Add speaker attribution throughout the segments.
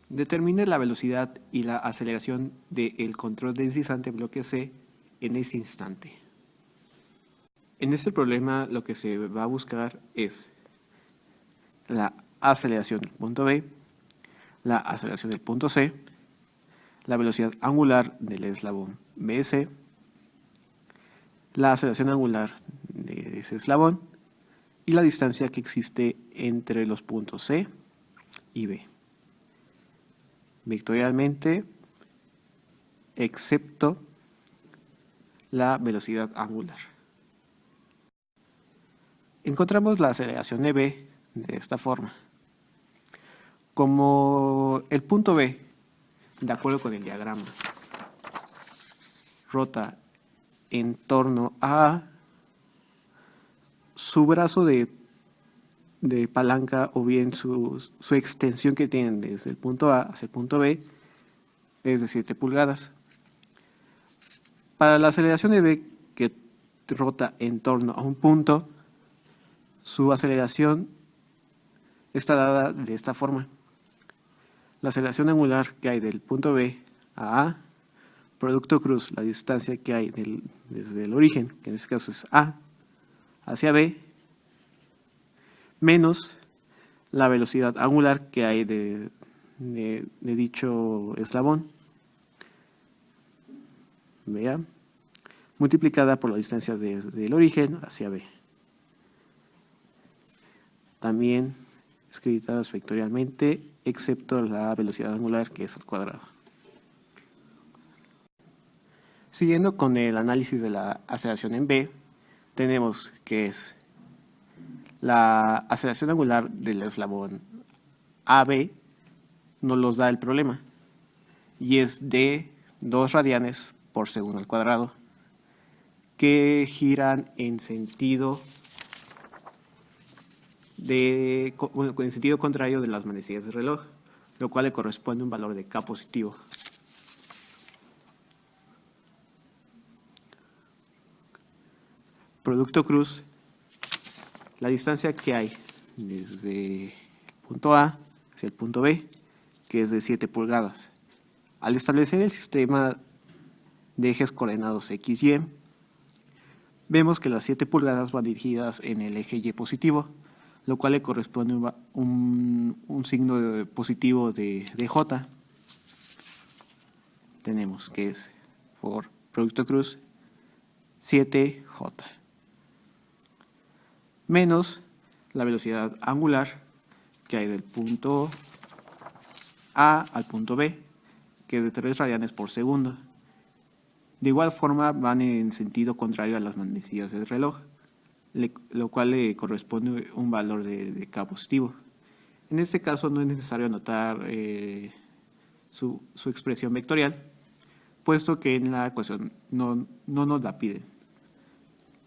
Speaker 1: Determine la velocidad y la aceleración del control deslizante bloque C en este instante. En este problema lo que se va a buscar es la aceleración del punto B, la aceleración del punto C, la velocidad angular del eslabón BC, la aceleración angular de ese eslabón y la distancia que existe entre los puntos C y B. Vectorialmente, excepto la velocidad angular. Encontramos la aceleración de B de esta forma. Como el punto B, de acuerdo con el diagrama, rota en torno a su brazo de palanca o bien su extensión que tienen desde el punto A hacia el punto B es de 7 pulgadas. Para la aceleración de B que rota en torno a un punto, su aceleración está dada de esta forma. La aceleración angular que hay del punto B a producto cruz, la distancia que hay desde el origen, que en este caso es A, hacia B, menos la velocidad angular que hay de dicho eslabón, vea, multiplicada por la distancia desde el origen hacia B. También escritas vectorialmente, excepto la velocidad angular que es al cuadrado. Siguiendo con el análisis de la aceleración en B, tenemos que es la aceleración angular del eslabón AB, nos los da el problema, y es de 2 radianes por segundo al cuadrado, que giran en sentido en sentido contrario de las manecillas del reloj, lo cual le corresponde un valor de K positivo. Producto cruz, la distancia que hay desde el punto A hacia el punto B, que es de 7 pulgadas. Al establecer el sistema de ejes coordenados X y Y, vemos que las 7 pulgadas van dirigidas en el eje Y positivo, lo cual le corresponde un signo positivo de J. Tenemos que es por producto cruz 7J. Menos la velocidad angular que hay del punto A al punto B, que es de 3 radianes por segundo. De igual forma van en sentido contrario a las manecillas del reloj, lo cual le corresponde un valor de K positivo. En este caso no es necesario anotar su expresión vectorial, puesto que en la ecuación no nos la piden.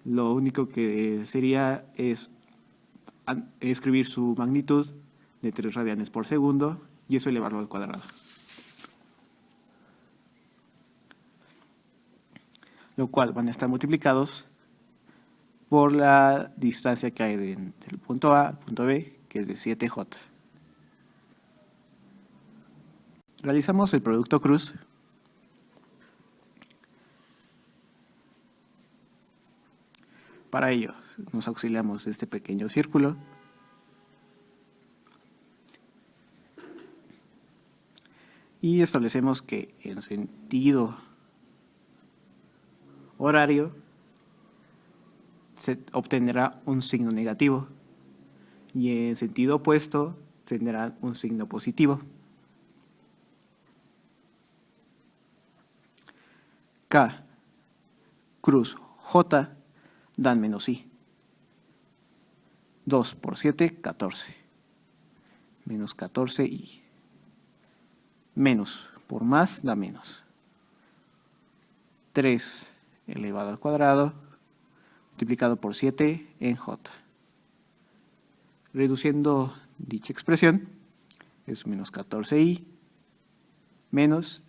Speaker 1: Lo único que sería es escribir su magnitud de 3 radianes por segundo y eso elevarlo al cuadrado. Lo cual van a estar multiplicados por la distancia que hay del punto A al punto B, que es de 7J. Realizamos el producto cruz. Para ello nos auxiliamos de este pequeño círculo y establecemos que en sentido horario se obtendrá un signo negativo y en sentido opuesto tendrá un signo positivo. K cruz J dan menos I. 2 por 7, 14. Menos 14I. Menos por más da menos. 3 elevado al cuadrado multiplicado por 7 en J. Reduciendo dicha expresión es menos 14I menos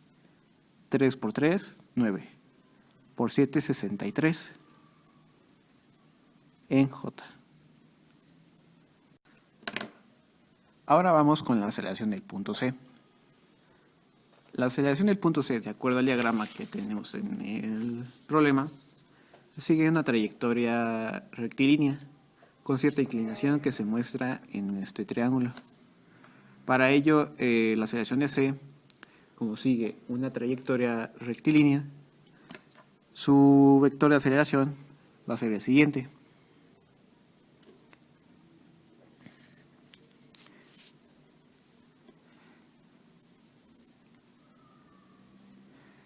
Speaker 1: 3 por 3, 9. Por 7, 63 en J. Ahora vamos con la aceleración del punto C. La aceleración del punto C, de acuerdo al diagrama que tenemos en el problema, sigue una trayectoria rectilínea con cierta inclinación que se muestra en este triángulo. Para ello, la aceleración de C, como sigue una trayectoria rectilínea, su vector de aceleración va a ser el siguiente.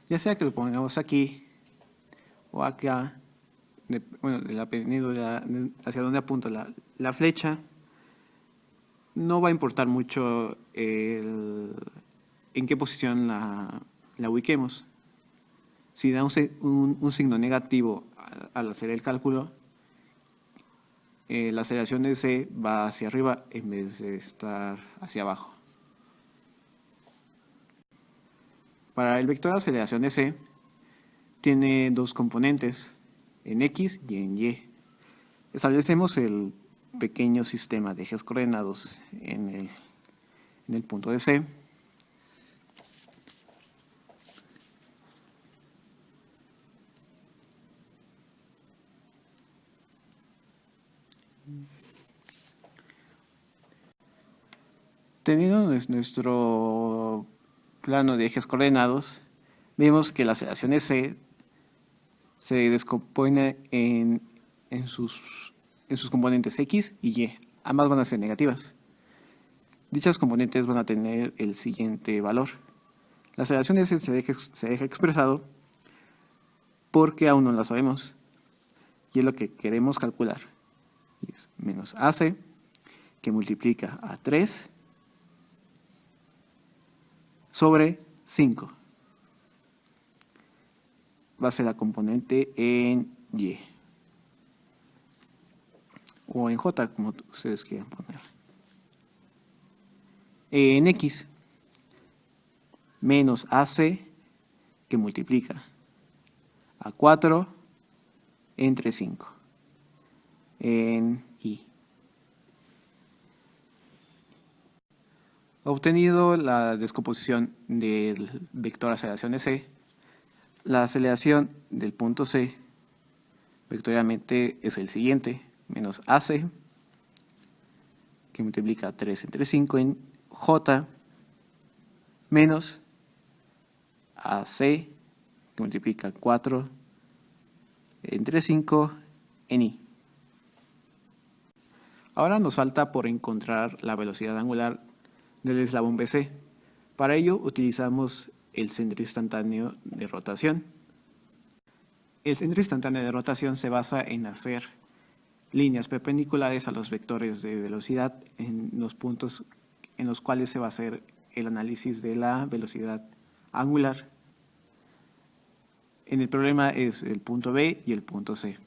Speaker 1: Ya sea que lo pongamos aquí o acá, dependiendo hacia dónde apunta la flecha, no va a importar mucho en qué posición la ubiquemos. Si da un signo negativo al hacer el cálculo, la aceleración de C va hacia arriba en vez de estar hacia abajo. Para el vector de aceleración de C, tiene dos componentes, en X y en Y. Establecemos el pequeño sistema de ejes coordenados en el punto de C. Teniendo nuestro plano de ejes coordenados, vemos que la aceleración de C se descompone en sus componentes X y Y. Ambas van a ser negativas. Dichas componentes van a tener el siguiente valor. La aceleración de C se deja expresado porque aún no la sabemos. Y es lo que queremos calcular. Y es menos AC, que multiplica a 3 sobre 5. Va a ser la componente en Y. O en J, como ustedes quieran poner. En X, menos AC, que multiplica a 4 entre 5. En Y. Obtenido la descomposición del vector aceleración de C, la aceleración del punto C vectorialmente es el siguiente, menos AC, que multiplica 3 entre 5 en J, menos AC, que multiplica 4 entre 5 en I. Ahora nos falta por encontrar la velocidad angular del eslabón BC. Para ello utilizamos el centro instantáneo de rotación. El centro instantáneo de rotación se basa en hacer líneas perpendiculares a los vectores de velocidad en los puntos en los cuales se va a hacer el análisis de la velocidad angular. En el problema es el punto B y el punto C.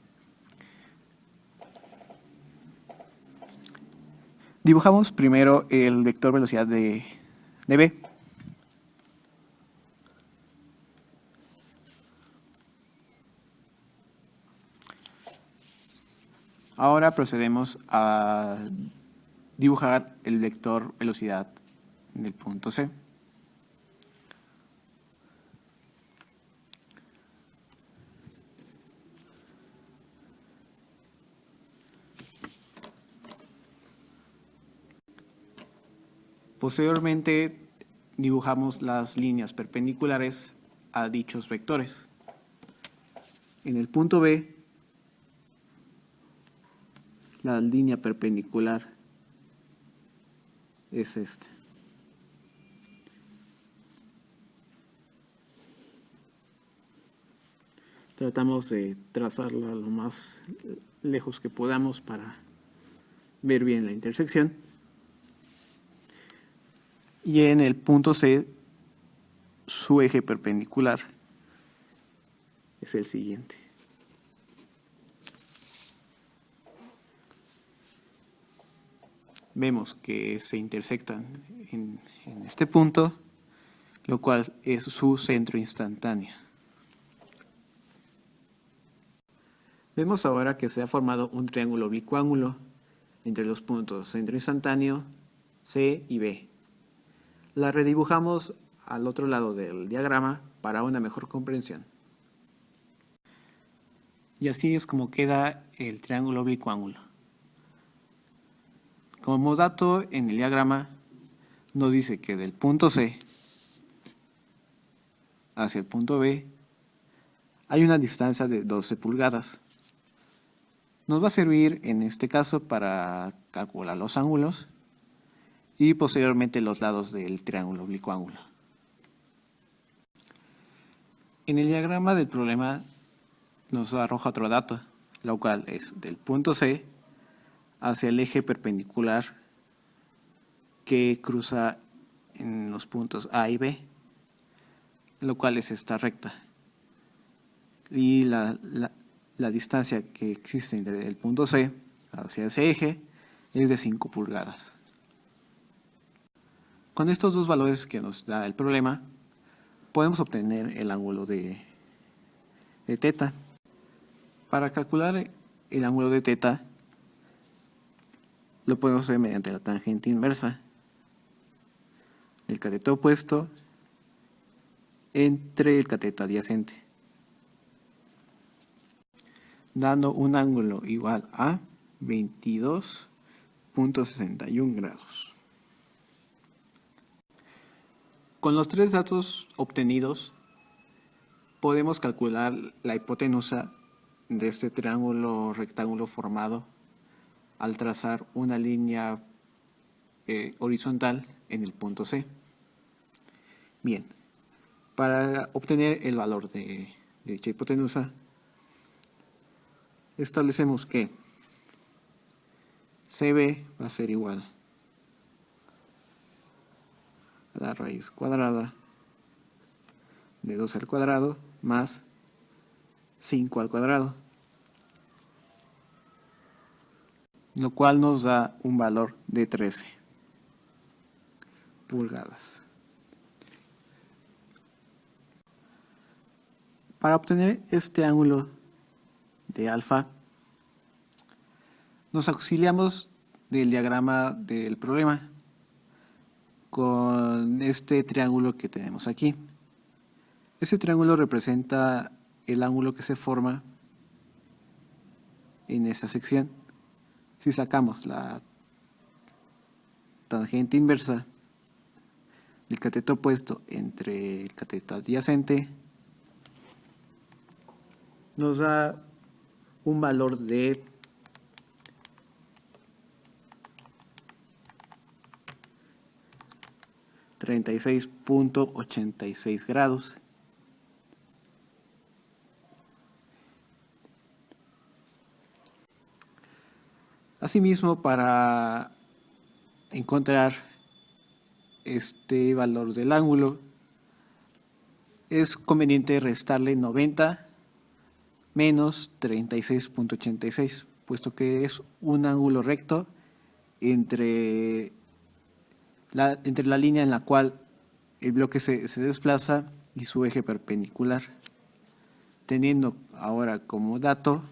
Speaker 1: Dibujamos primero el vector velocidad de B. Ahora procedemos a dibujar el vector velocidad del punto C. Posteriormente dibujamos las líneas perpendiculares a dichos vectores. En el punto B, la línea perpendicular es esta. Tratamos de trazarla lo más lejos que podamos para ver bien la intersección. Y en el punto C, su eje perpendicular es el siguiente. Vemos que se intersectan en este punto, lo cual es su centro instantáneo. Vemos ahora que se ha formado un triángulo oblicuo ángulo entre los puntos centro instantáneo, C y B. La redibujamos al otro lado del diagrama para una mejor comprensión. Y así es como queda el triángulo oblicuo-ángulo. Como dato en el diagrama nos dice que del punto C hacia el punto B hay una distancia de 12 pulgadas. Nos va a servir en este caso para calcular los ángulos y posteriormente los lados del triángulo oblicuo-ángulo. En el diagrama del problema nos arroja otro dato, lo cual es del punto C hacia el eje perpendicular que cruza en los puntos A y B, lo cual es esta recta. Y la distancia que existe entre el punto C hacia ese eje es de 5 pulgadas. Con estos dos valores que nos da el problema, podemos obtener el ángulo de θ. Para calcular el ángulo de θ, lo podemos hacer mediante la tangente inversa del cateto opuesto entre el cateto adyacente, dando un ángulo igual a 22.61 grados. Con los tres datos obtenidos, podemos calcular la hipotenusa de este triángulo rectángulo formado al trazar una línea horizontal en el punto C. Bien, para obtener el valor de dicha hipotenusa, establecemos que CB va a ser igual a la raíz cuadrada de 2 al cuadrado más 5 al cuadrado, lo cual nos da un valor de 13 pulgadas. Para obtener este ángulo de alfa, nos auxiliamos del diagrama del problema con este triángulo que tenemos aquí. Este triángulo representa el ángulo que se forma en esta sección. Si sacamos la tangente inversa del cateto opuesto entre el cateto adyacente, nos da un valor de 36.86 grados. Asimismo, para encontrar este valor del ángulo, es conveniente restarle 90 menos 36.86, puesto que es un ángulo recto entre la línea en la cual el bloque se desplaza y su eje perpendicular, teniendo ahora como dato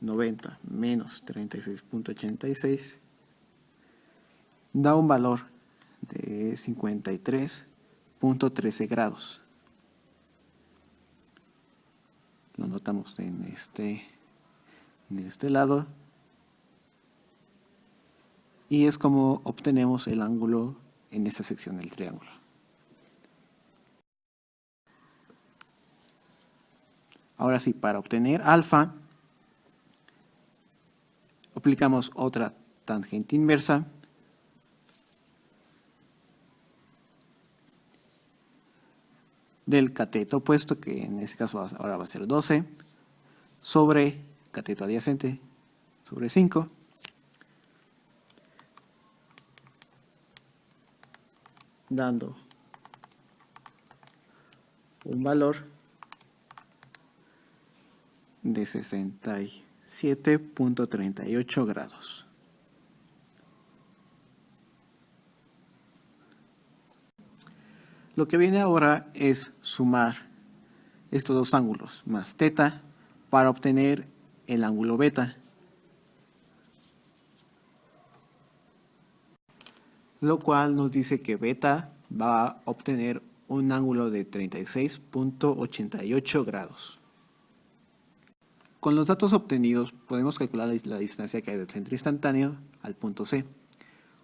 Speaker 1: 90 menos 36.86 da un valor de 53.13 grados. Lo notamos en este lado, y es como obtenemos el ángulo en esta sección del triángulo. Ahora sí, para obtener alfa, aplicamos otra tangente inversa del cateto opuesto, que en este caso ahora va a ser 12, sobre cateto adyacente, sobre 5, dando un valor de 67.38 grados. Lo que viene ahora es sumar estos dos ángulos más θ para obtener el ángulo beta, lo cual nos dice que beta va a obtener un ángulo de 36.88 grados. Con los datos obtenidos podemos calcular la distancia que hay del centro instantáneo al punto C,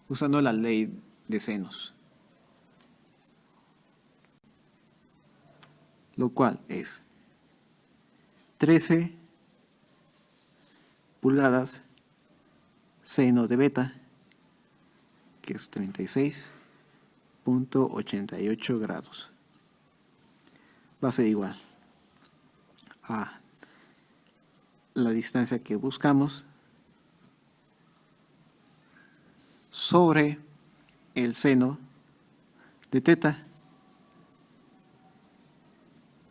Speaker 1: usando la ley de senos, lo cual es 13 pulgadas seno de beta, que es 36.88 grados. Va a ser igual a la distancia que buscamos sobre el seno de teta,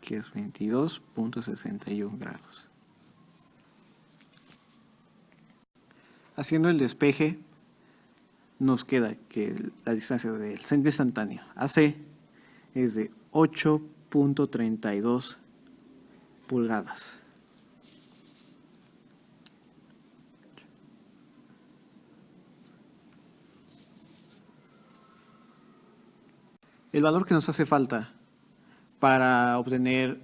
Speaker 1: que es 22.61 grados. Haciendo el despeje, nos queda que la distancia del centro instantáneo a C es de 8.32 pulgadas. El valor que nos hace falta para obtener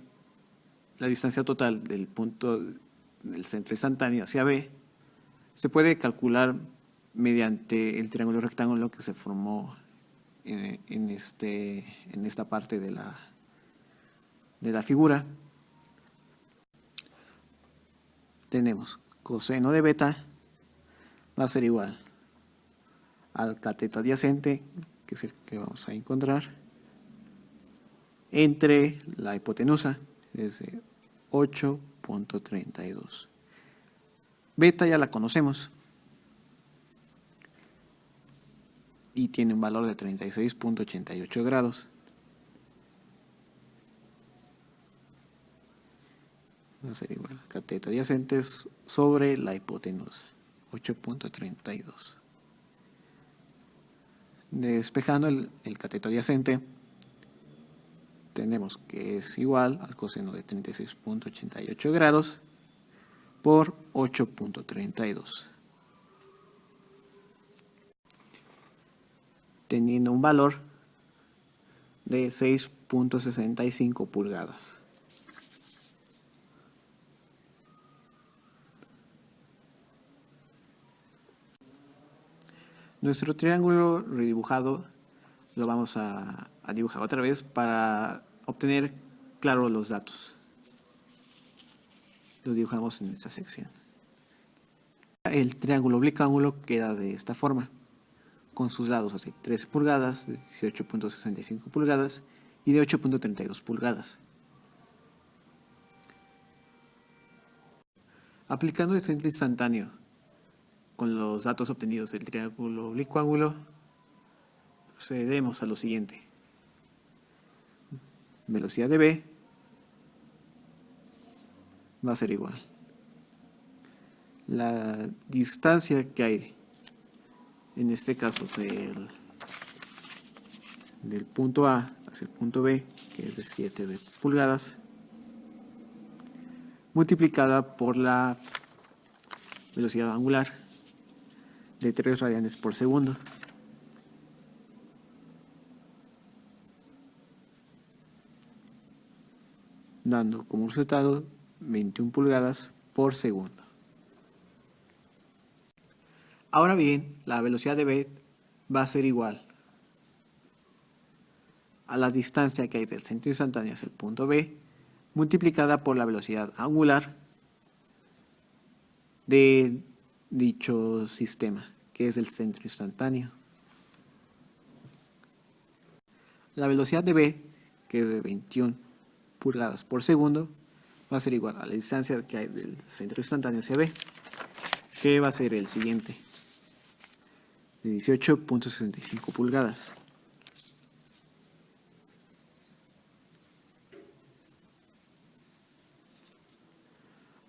Speaker 1: la distancia total del punto del centro instantáneo hacia B se puede calcular mediante el triángulo rectángulo que se formó en esta parte de la figura. Tenemos coseno de beta va a ser igual al cateto adyacente, que es el que vamos a encontrar, entre la hipotenusa, es de 8.32. Beta ya la conocemos y tiene un valor de 36.88 grados. Va a ser igual al cateto adyacente sobre la hipotenusa, 8.32. Despejando el cateto adyacente, tenemos que es igual al coseno de 36.88 grados por 8.32. Teniendo un valor de 6.65 pulgadas. Nuestro triángulo redibujado lo vamos a dibujar otra vez para obtener claro los datos. Lo dibujamos en esta sección. El triángulo oblicuo queda de esta forma, con sus lados así, 13 pulgadas, de 18.65 pulgadas y de 8.32 pulgadas. Aplicando el centro instantáneo con los datos obtenidos del triángulo oblicuo, procedemos a lo siguiente. Velocidad de B va a ser igual. La distancia que hay, en este caso del punto A hacia el punto B, que es de 7 pulgadas, multiplicada por la velocidad angular de 3 radianes por segundo. Dando como resultado 21 pulgadas por segundo. Ahora bien, la velocidad de B va a ser igual a la distancia que hay del centro instantáneo hacia el punto B, multiplicada por la velocidad angular de dicho sistema, que es el centro instantáneo. La velocidad de B, que es de 21 pulgadas por segundo, va a ser igual a la distancia que hay del centro instantáneo hacia B, que va a ser el siguiente, de 18.65 pulgadas.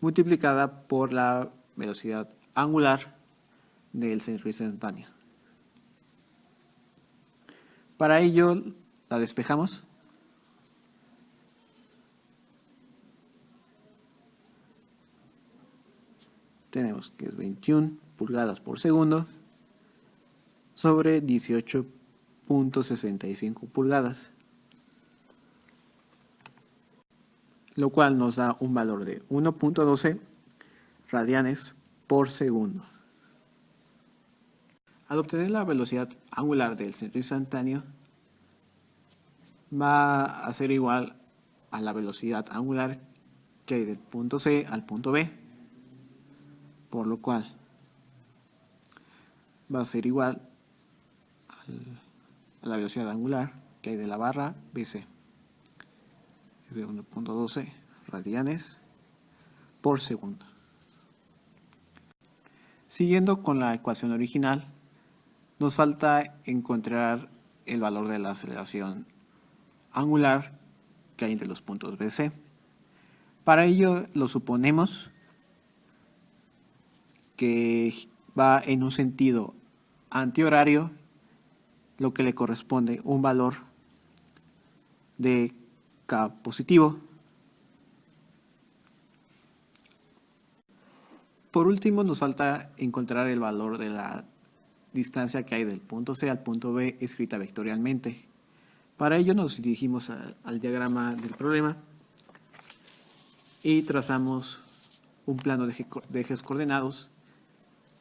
Speaker 1: Multiplicada por la velocidad angular del centro instantáneo. Para ello la despejamos. Tenemos que es 21 pulgadas por segundo sobre 18 0.65 pulgadas, lo cual nos da un valor de 1.12 radianes por segundo. Al obtener la velocidad angular del centro instantáneo, va a ser igual a la velocidad angular que hay del punto C al punto B, por lo cual va a ser igual a la velocidad angular que hay de la barra BC, es de 1.12 radianes por segundo. Siguiendo con la ecuación original, nos falta encontrar el valor de la aceleración angular que hay entre los puntos BC. Para ello lo suponemos que va en un sentido antihorario, lo que le corresponde un valor de K positivo. Por último, nos falta encontrar el valor de la distancia que hay del punto C al punto B escrita vectorialmente. Para ello nos dirigimos al diagrama del problema y trazamos un plano de ejes coordenados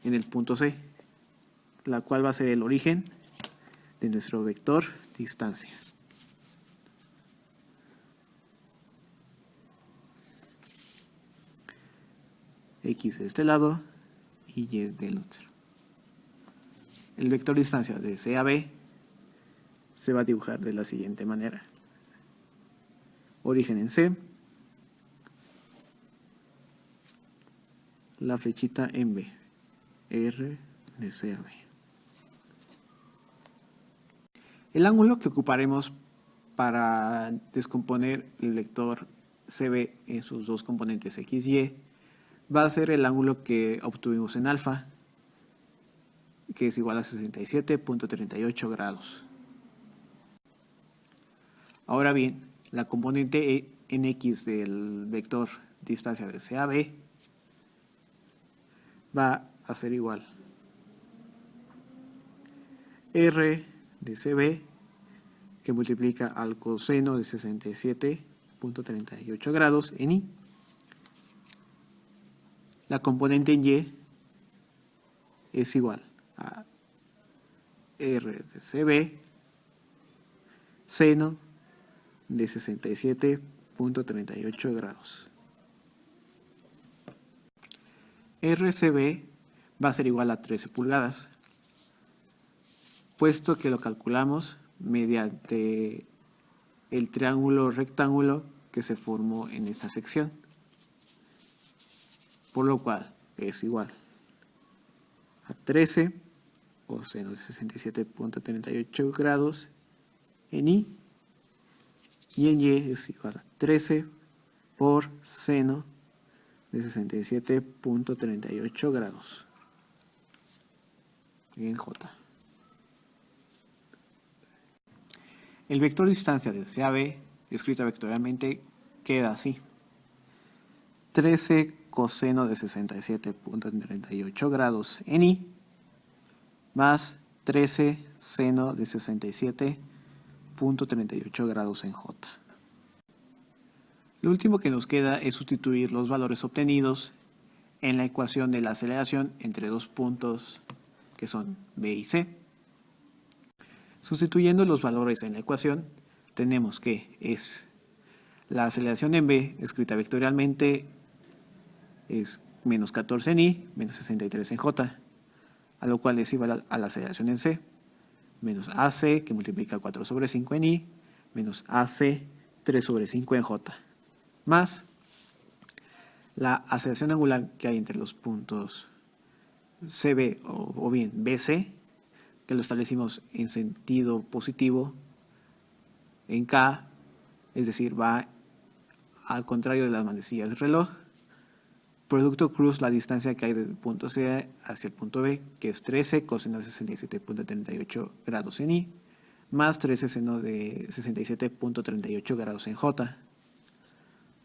Speaker 1: en el punto C, la cual va a ser el origen de nuestro vector distancia. X de este lado y Y del otro. El vector distancia de C a B se va a dibujar de la siguiente manera. Origen en C, la flechita en B, R de C a B. El ángulo que ocuparemos para descomponer el vector CB en sus dos componentes X y Y va a ser el ángulo que obtuvimos en alfa, que es igual a 67.38 grados. Ahora bien, la componente en X del vector distancia de C a B va a ser igual R de CB, que multiplica al coseno de 67.38 grados en Y. La componente en Y es igual a R de CB, seno de 67.38 grados. RCB va a ser igual a 13 pulgadas, puesto que lo calculamos mediante el triángulo rectángulo que se formó en esta sección, por lo cual es igual a 13 coseno de 67.38 grados en Y, y en Y es igual a 13 por seno de 67.38 grados en J. El vector distancia de C a B, escrita vectorialmente, queda así. 13 coseno de 67.38 grados en Y más 13 seno de 67.38 grados en J. Lo último que nos queda es sustituir los valores obtenidos en la ecuación de la aceleración entre dos puntos que son B y C. Sustituyendo los valores en la ecuación, tenemos que es la aceleración en B, escrita vectorialmente, es menos 14 en Y, menos 63 en J, a lo cual es igual a la aceleración en C, menos AC, que multiplica 4 sobre 5 en Y, menos AC, 3 sobre 5 en J, más la aceleración angular que hay entre los puntos CB o bien BC, que lo establecimos en sentido positivo en K, es decir, va al contrario de las manecillas del reloj. Producto cruz la distancia que hay del punto C hacia el punto B, que es 13 coseno de 67.38 grados en Y, más 13 seno de 67.38 grados en J,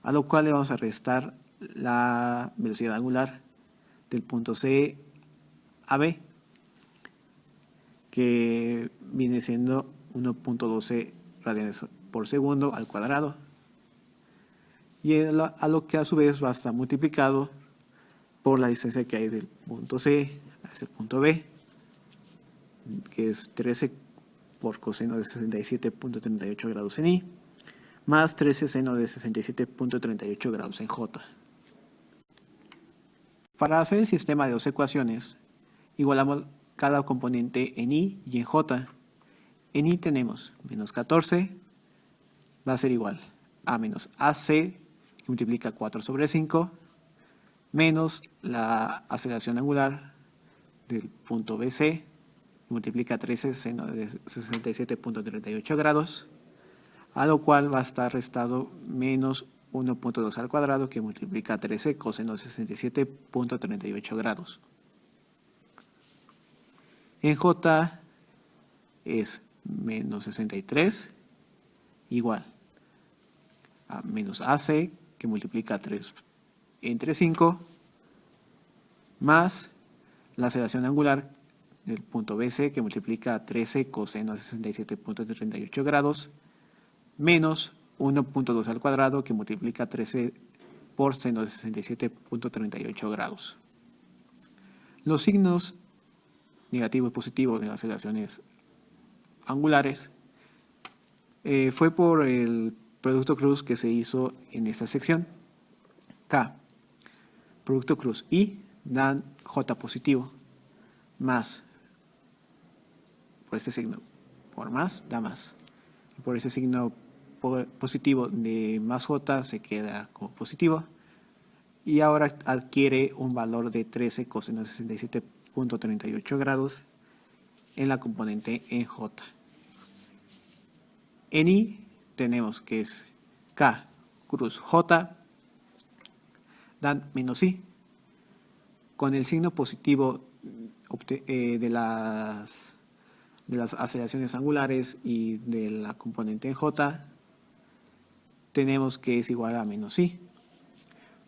Speaker 1: a lo cual le vamos a restar la velocidad angular del punto C a B, que viene siendo 1.12 radianes por segundo al cuadrado, y a lo que a su vez va a estar multiplicado por la distancia que hay del punto C hacia el punto B, que es 13 por coseno de 67.38 grados en I, más 13 seno de 67.38 grados en J. Para hacer el sistema de dos ecuaciones, igualamos cada componente en I y en J. En I tenemos menos 14, va a ser igual a menos AC, que multiplica 4 sobre 5, menos la aceleración angular del punto BC, que multiplica 13 seno de 67.38 grados, a lo cual va a estar restado menos 1.2 al cuadrado, que multiplica 13 coseno de 67.38 grados. En J es menos 63 igual a menos AC, que multiplica 3 entre 5, más la aceleración angular del punto BC, que multiplica 13 coseno de 67.38 grados, menos 1.2 al cuadrado, que multiplica 13 por seno de 67.38 grados. Los signos negativo y positivo de las aceleraciones angulares fue por el producto cruz que se hizo en esta sección. K, producto cruz I, dan J positivo, más, por este signo, por más, da más. Y por ese signo positivo de más J se queda como positivo. Y ahora adquiere un valor de 13 coseno de 67.38 grados en la componente en J. En I tenemos que es K cruz J, dan menos I. Con el signo positivo de las aceleraciones angulares y de la componente en J, tenemos que es igual a menos I,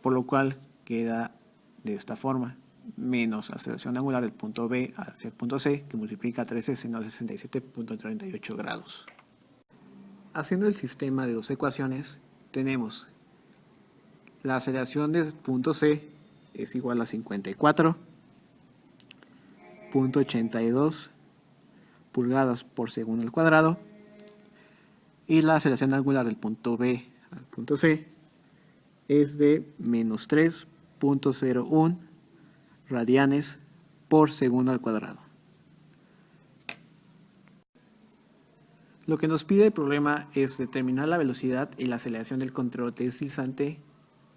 Speaker 1: por lo cual queda de esta forma: menos aceleración angular del punto B hacia el punto C, que multiplica 13 seno de 67.38 grados. Haciendo el sistema de dos ecuaciones, tenemos la aceleración del punto C es igual a 54.82 pulgadas por segundo al cuadrado, y la aceleración angular del punto B al punto C es de menos 3.01 radianes por segundo al cuadrado. Lo que nos pide el problema es determinar la velocidad y la aceleración del control deslizante,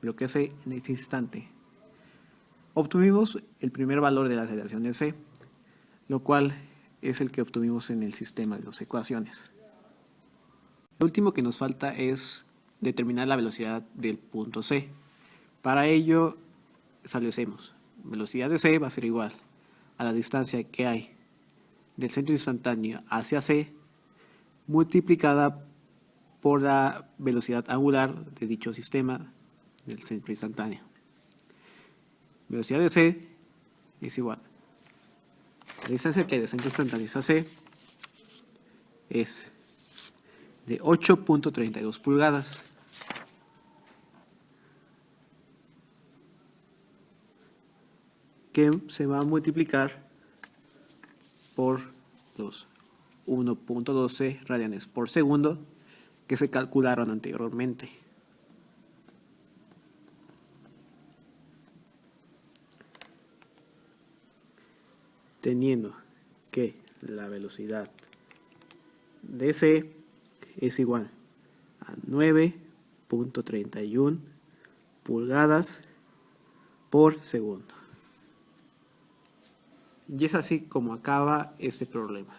Speaker 1: bloque C, en este instante. Obtuvimos el primer valor de la aceleración de C, lo cual es el que obtuvimos en el sistema de dos ecuaciones. Lo último que nos falta es determinar la velocidad del punto C. Para ello establecemos velocidad de C va a ser igual a la distancia que hay del centro instantáneo hacia C multiplicada por la velocidad angular de dicho sistema del centro instantáneo. Velocidad de C es igual a la distancia que hay del centro instantáneo hacia C es de 8.32 pulgadas. Que se va a multiplicar por los 1.12 radianes por segundo que se calcularon anteriormente. Teniendo que la velocidad de C es igual a 9.31 pulgadas por segundo. Y es así como acaba este problema.